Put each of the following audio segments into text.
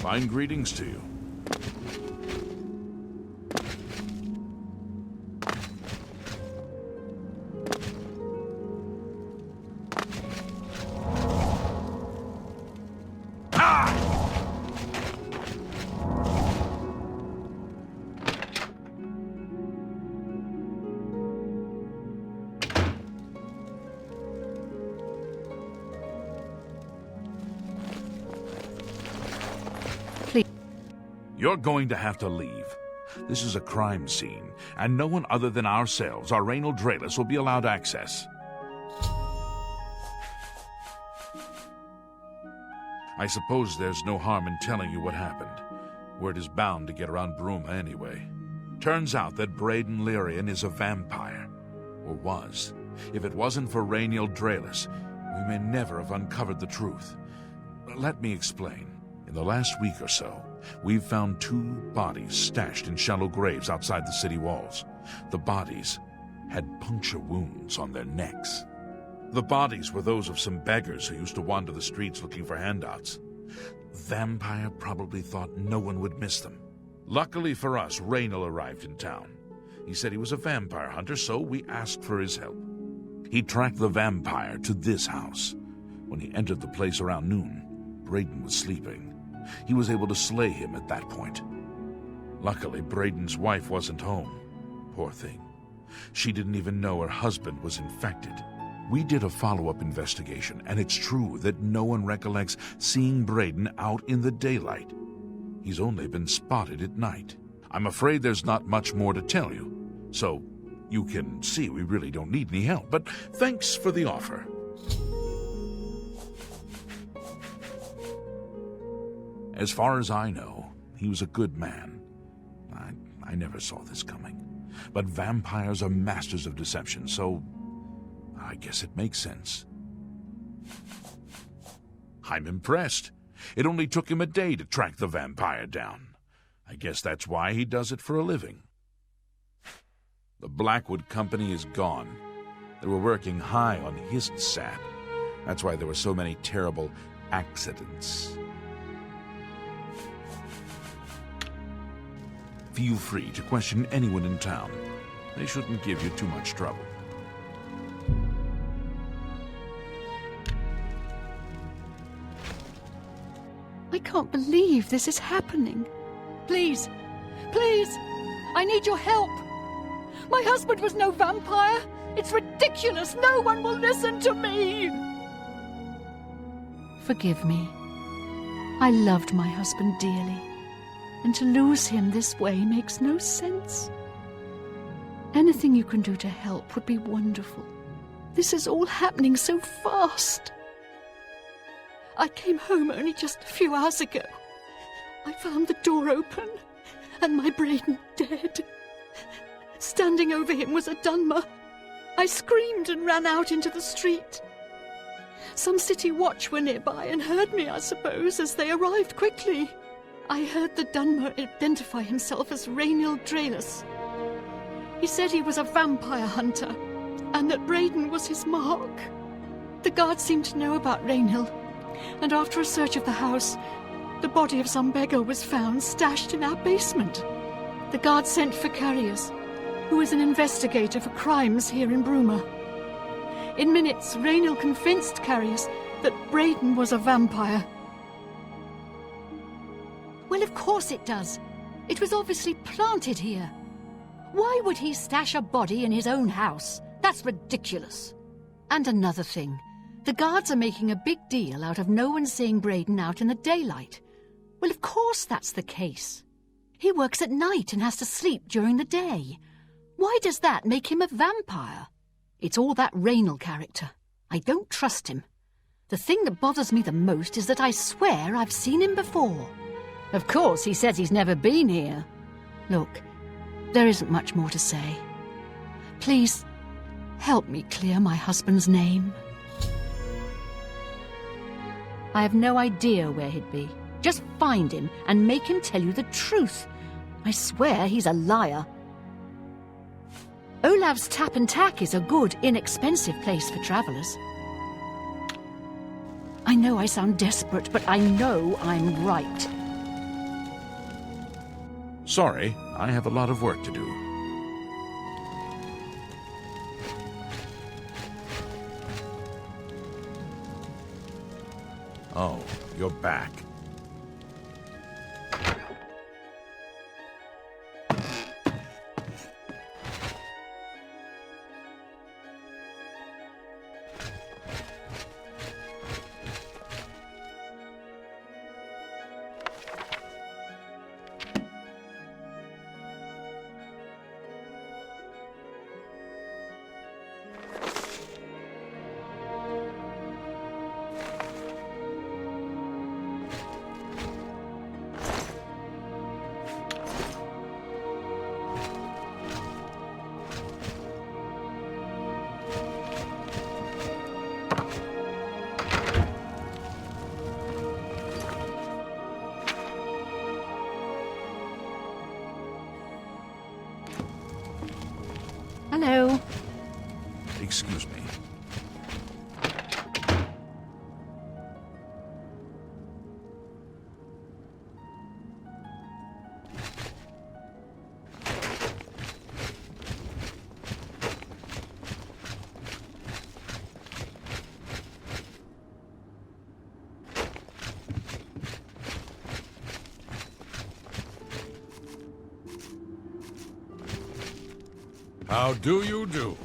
Fine greetings to you. You're going to have to leave. This is a crime scene, and no one other than ourselves, our Raynil Dralas, will be allowed access. I suppose there's no harm in telling you what happened. Word is bound to get around Bruma anyway. Turns out that Brandon Lirrian is a vampire. Or was. If it wasn't for Raynil Dralas, we may never have uncovered the truth. Let me explain. In the last week or so, we've found 2 bodies stashed in shallow graves outside the city walls. The bodies had puncture wounds on their necks. The bodies were those of some beggars who used to wander the streets looking for handouts. Vampire probably thought no one would miss them. Luckily for us, Raynil arrived in town. He said he was a vampire hunter, so we asked for his help. He tracked the vampire to this house. When he entered the place around noon, Brandon was sleeping. He was able to slay him at that point. Luckily, Brandon's wife wasn't home. Poor thing. She didn't even know her husband was infected. We did a follow-up investigation, and it's true that no one recollects seeing Brandon out in the daylight. He's only been spotted at night. I'm afraid there's not much more to tell you, so you can see we really don't need any help, but thanks for the offer. As far as I know, he was a good man. I never saw this coming. But vampires are masters of deception, so I guess it makes sense. I'm impressed. It only took him a day to track the vampire down. I guess that's why he does it for a living. The Blackwood Company is gone. They were working high on his sap. That's why there were so many terrible accidents. Feel free to question anyone in town. They shouldn't give you too much trouble. I can't believe this is happening. Please, please, I need your help. My husband was no vampire. It's ridiculous. No one will listen to me. Forgive me. I loved my husband dearly. And to lose him this way makes no sense. Anything you can do to help would be wonderful. This is all happening so fast. I came home only just a few hours ago. I found the door open and my Brandon dead. Standing over him was a Dunmer. I screamed and ran out into the street. Some city watch were nearby and heard me, I suppose, as they arrived quickly. I heard the Dunmer identify himself as Raynil Dralas. He said he was a vampire hunter, and that Brandon was his mark. The guards seemed to know about Raynil, and after a search of the house, the body of some beggar was found stashed in our basement. The guards sent for Carriers, who is an investigator for crimes here in Bruma. In minutes, Raynil convinced Carriers that Brandon was a vampire. Well, of course it does. It was obviously planted here. Why would he stash a body in his own house? That's ridiculous. And another thing. The guards are making a big deal out of no one seeing Brandon out in the daylight. Well, of course that's the case. He works at night and has to sleep during the day. Why does that make him a vampire? It's all that Raynil character. I don't trust him. The thing that bothers me the most is that I swear I've seen him before. Of course, he says he's never been here. Look, there isn't much more to say. Please, help me clear my husband's name. I have no idea where he'd be. Just find him and make him tell you the truth. I swear he's a liar. Olav's Tap and Tack is a good, inexpensive place for travellers. I know I sound desperate, but I know I'm right. Sorry, I have a lot of work to do. Oh, you're back. Hello. Excuse me. How do you do?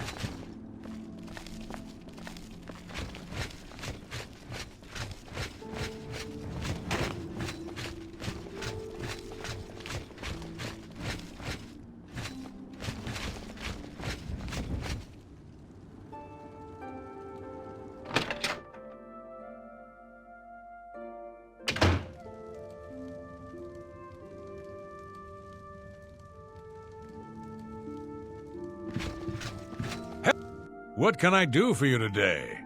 What can I do for you today?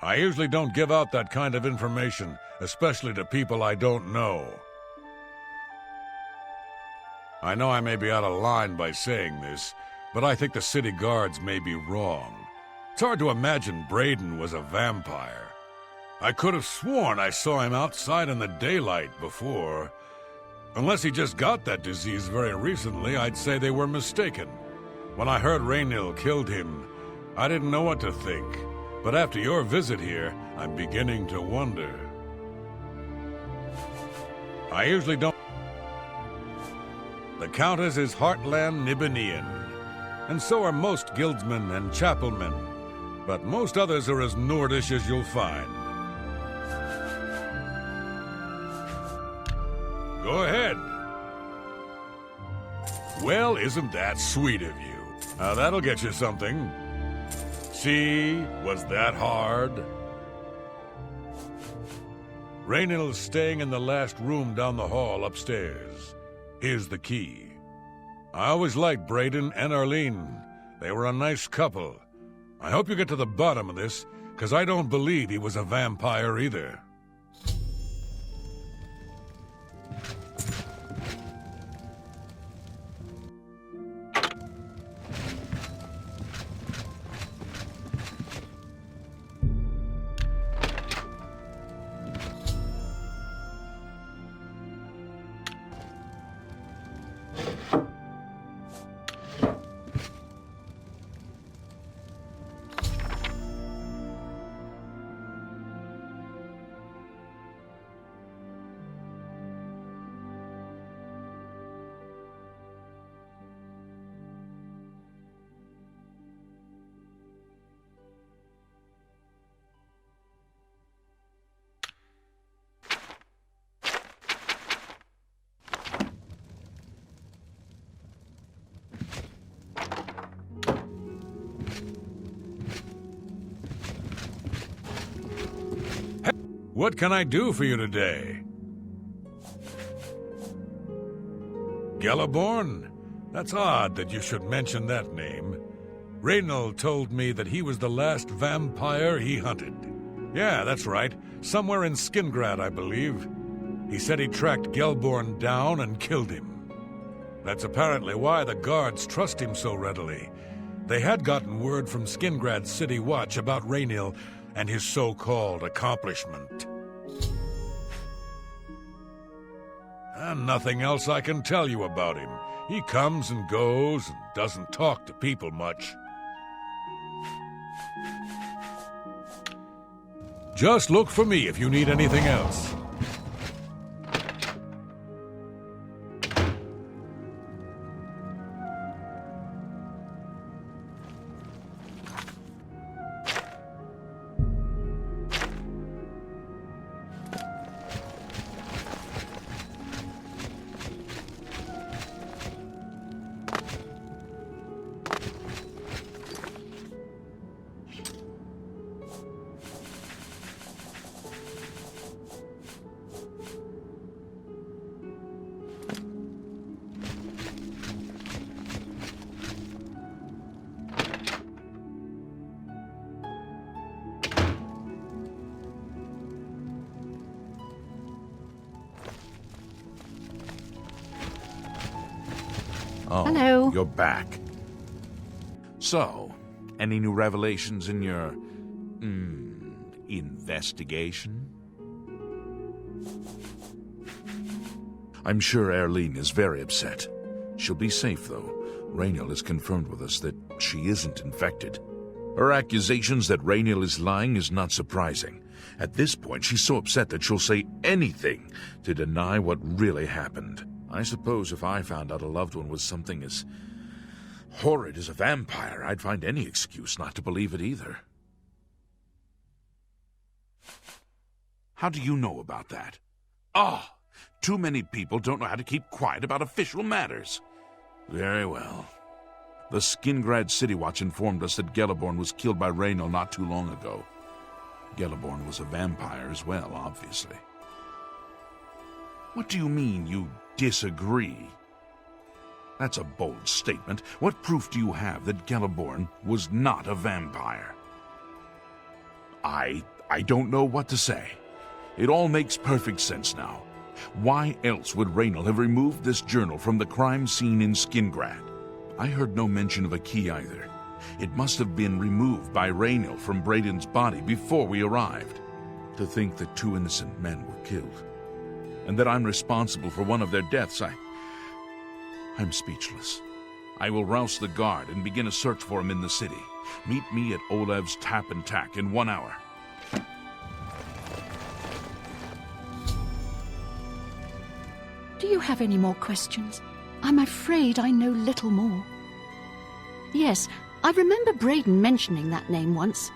I usually don't give out that kind of information, especially to people I don't know. I know I may be out of line by saying this, but I think the city guards may be wrong. It's hard to imagine Brandon was a vampire. I could have sworn I saw him outside in the daylight before. Unless he just got that disease very recently, I'd say they were mistaken. When I heard Raynil killed him, I didn't know what to think. But after your visit here, I'm beginning to wonder. I usually don't... The Countess is Heartland Nibanian, and so are most guildsmen and chapelmen. But most others are as Nordish as you'll find. Go ahead. Well, isn't that sweet of you? Now that'll get you something. See, was that hard? Raynil's staying in the last room down the hall upstairs. Here's the key. I always liked Brandon and Arlene. They were a nice couple. I hope you get to the bottom of this, because I don't believe he was a vampire either. What can I do for you today? Gelliborn? That's odd that you should mention that name. Raynil told me that he was the last vampire he hunted. Yeah, that's right. Somewhere in Skingrad, I believe. He said he tracked Gelliborn down and killed him. That's apparently why the guards trust him so readily. They had gotten word from Skingrad's City Watch about Raynil and his so-called accomplishment. And nothing else I can tell you about him. He comes and goes and doesn't talk to people much. Just look for me if you need anything else. Oh, Hello. You're back. So, any new revelations in your, investigation? I'm sure Erlene is very upset. She'll be safe, though. Raynil has confirmed with us that she isn't infected. Her accusations that Raynil is lying is not surprising. At this point, she's so upset that she'll say anything to deny what really happened. I suppose if I found out a loved one was something as horrid as a vampire, I'd find any excuse not to believe it either. How do you know about that? Too many people don't know how to keep quiet about official matters. Very well. The Skingrad City Watch informed us that Gelliborn was killed by Raynil not too long ago. Gelliborn was a vampire as well, obviously. What do you mean, you disagree? That's a bold statement. What proof do you have that Gelliborn was not a vampire? I don't know what to say. It all makes perfect sense now. Why else would Raynil have removed this journal from the crime scene in Skingrad? I heard no mention of a key either. It must have been removed by Raynil from Braden's body before we arrived. To think that 2 innocent men were killed, and that I'm responsible for one of their deaths, I'm speechless. I will rouse the guard and begin a search for him in the city. Meet me at Olev's Tap and Tack in 1 hour. Do you have any more questions? I'm afraid I know little more. Yes, I remember Braden mentioning that name once.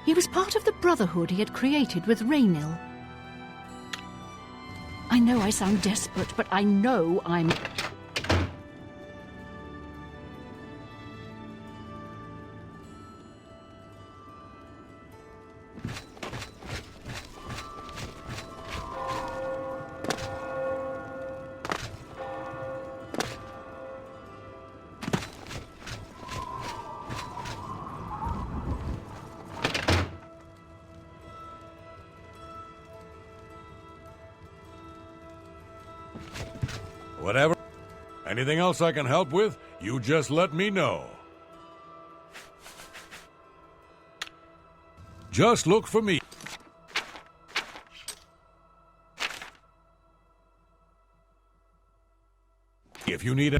He was part of the brotherhood he had created with Raynil. I know I sound desperate, but I know I'm... Whatever. Anything else I can help with, you just let me know. Just look for me. If you need a...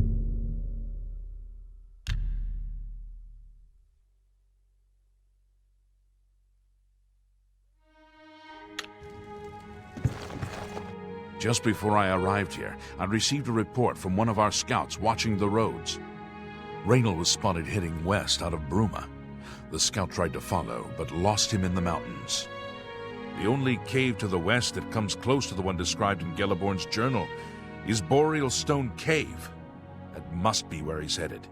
Just before I arrived here, I received a report from one of our scouts watching the roads. Raynil was spotted heading west out of Bruma. The scout tried to follow, but lost him in the mountains. The only cave to the west that comes close to the one described in Gelliborn's journal is Boreal Stone Cave. That must be where he's headed.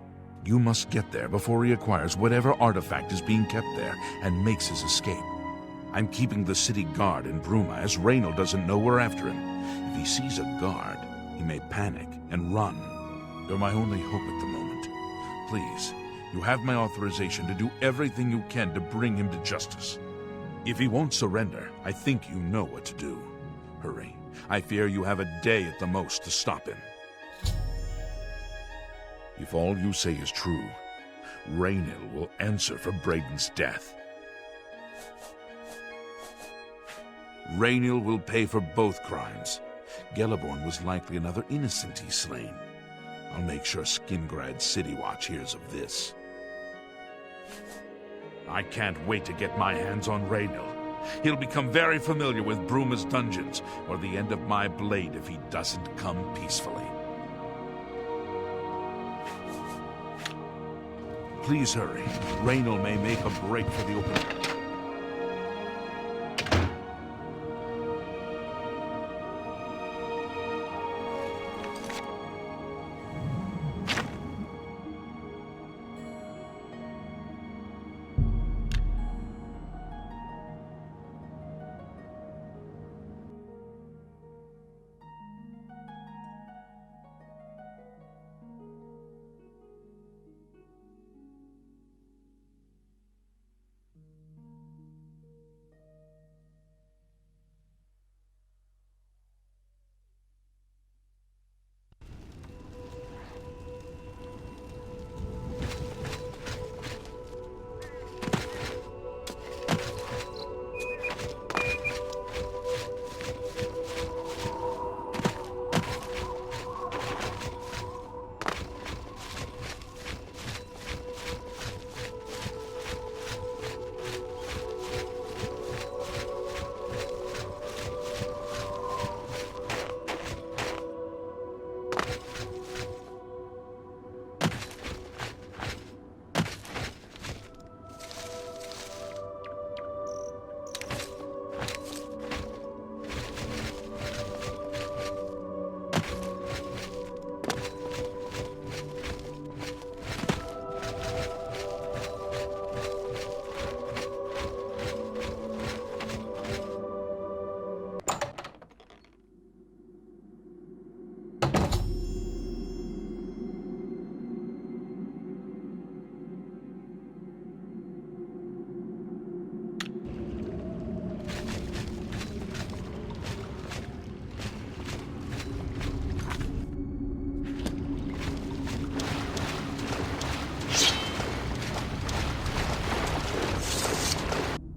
You must get there before he acquires whatever artifact is being kept there and makes his escape. I'm keeping the city guard in Bruma, as Raynil doesn't know we're after him. If he sees a guard, he may panic and run. You're my only hope at the moment. Please, you have my authorization to do everything you can to bring him to justice. If he won't surrender, I think you know what to do. Hurry. I fear you have a day at the most to stop him. If all you say is true, Raynil will answer for Braden's death. Raynil will pay for both crimes. Gelliborn was likely another innocent he's slain. I'll make sure Skingrad City Watch hears of this. I can't wait to get my hands on Raynil. He'll become very familiar with Bruma's dungeons, or the end of my blade if he doesn't come peacefully. Please hurry. Raynil may make a break for the open...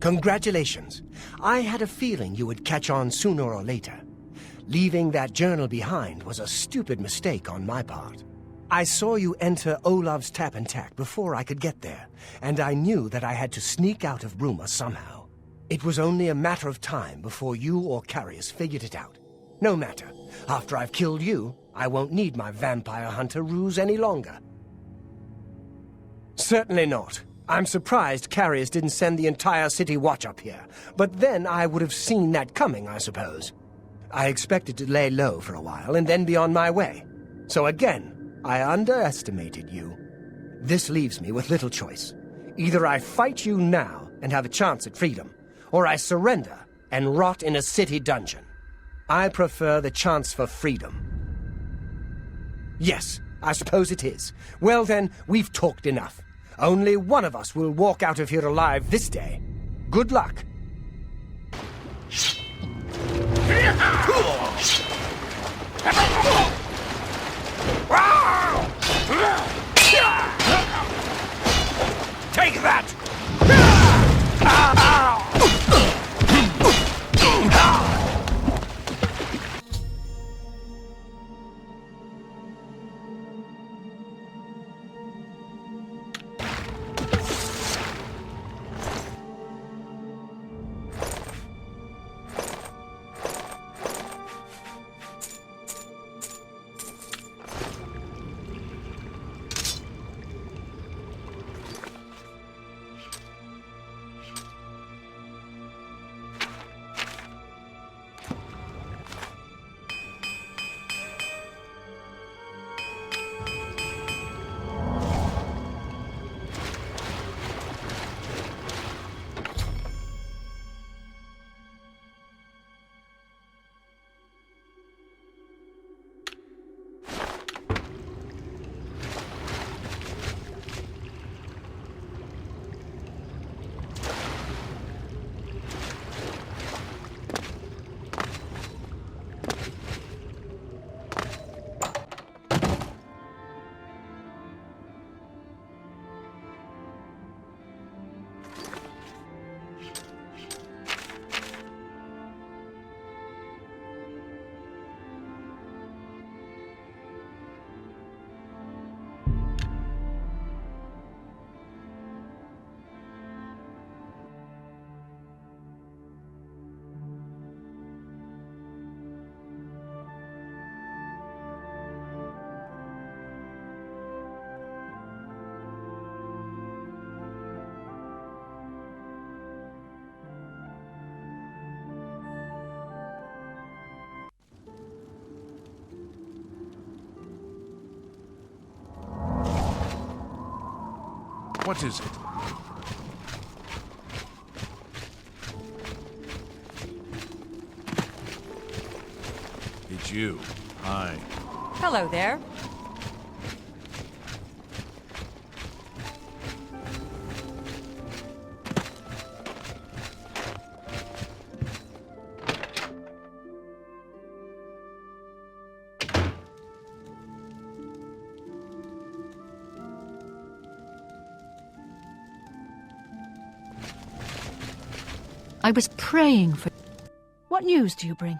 Congratulations. I had a feeling you would catch on sooner or later. Leaving that journal behind was a stupid mistake on my part. I saw you enter Olav's tap and tack before I could get there, and I knew that I had to sneak out of Bruma somehow. It was only a matter of time before you or Carius figured it out. No matter. After I've killed you, I won't need my vampire hunter ruse any longer. Certainly not. I'm surprised Carius didn't send the entire city watch up here, but then I would have seen that coming, I suppose. I expected to lay low for a while and then be on my way. So again, I underestimated you. This leaves me with little choice. Either I fight you now and have a chance at freedom, or I surrender and rot in a city dungeon. I prefer the chance for freedom. Yes, I suppose it is. Well then, we've talked enough. Only one of us will walk out of here alive this day. Good luck. Take that! What is it? It's you. Hi. Hello there. I was praying for... What news do you bring?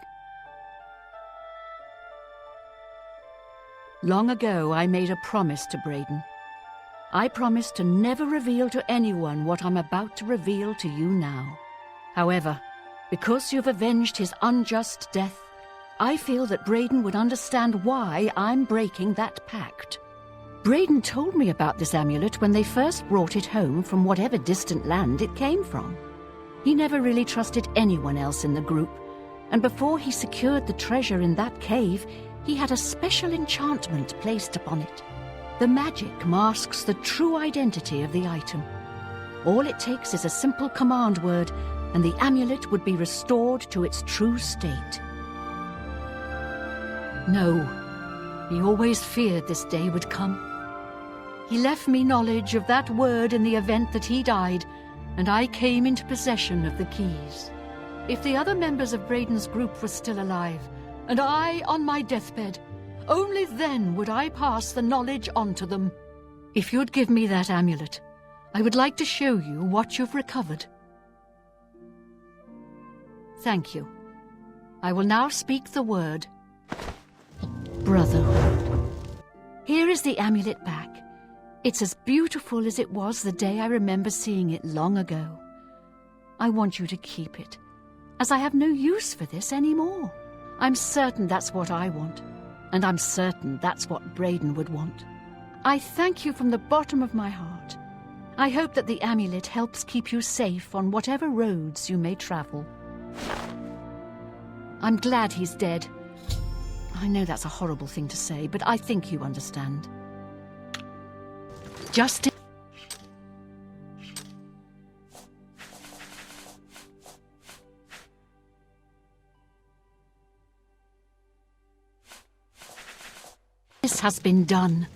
Long ago, I made a promise to Brandon. I promised to never reveal to anyone what I'm about to reveal to you now. However, because you've avenged his unjust death, I feel that Brandon would understand why I'm breaking that pact. Brandon told me about this amulet when they first brought it home from whatever distant land it came from. He never really trusted anyone else in the group, and before he secured the treasure in that cave, he had a special enchantment placed upon it. The magic masks the true identity of the item. All it takes is a simple command word, and the amulet would be restored to its true state. No, he always feared this day would come. He left me knowledge of that word in the event that he died, and I came into possession of the keys. If the other members of Brandon's group were still alive, and I on my deathbed, only then would I pass the knowledge on to them. If you'd give me that amulet, I would like to show you what you've recovered. Thank you. I will now speak the word Brotherhood. Here is the amulet back. It's as beautiful as it was the day I remember seeing it long ago. I want you to keep it, as I have no use for this anymore. I'm certain that's what I want, and I'm certain that's what Brandon would want. I thank you from the bottom of my heart. I hope that the amulet helps keep you safe on whatever roads you may travel. I'm glad he's dead. I know that's a horrible thing to say, but I think you understand. Justice has been done.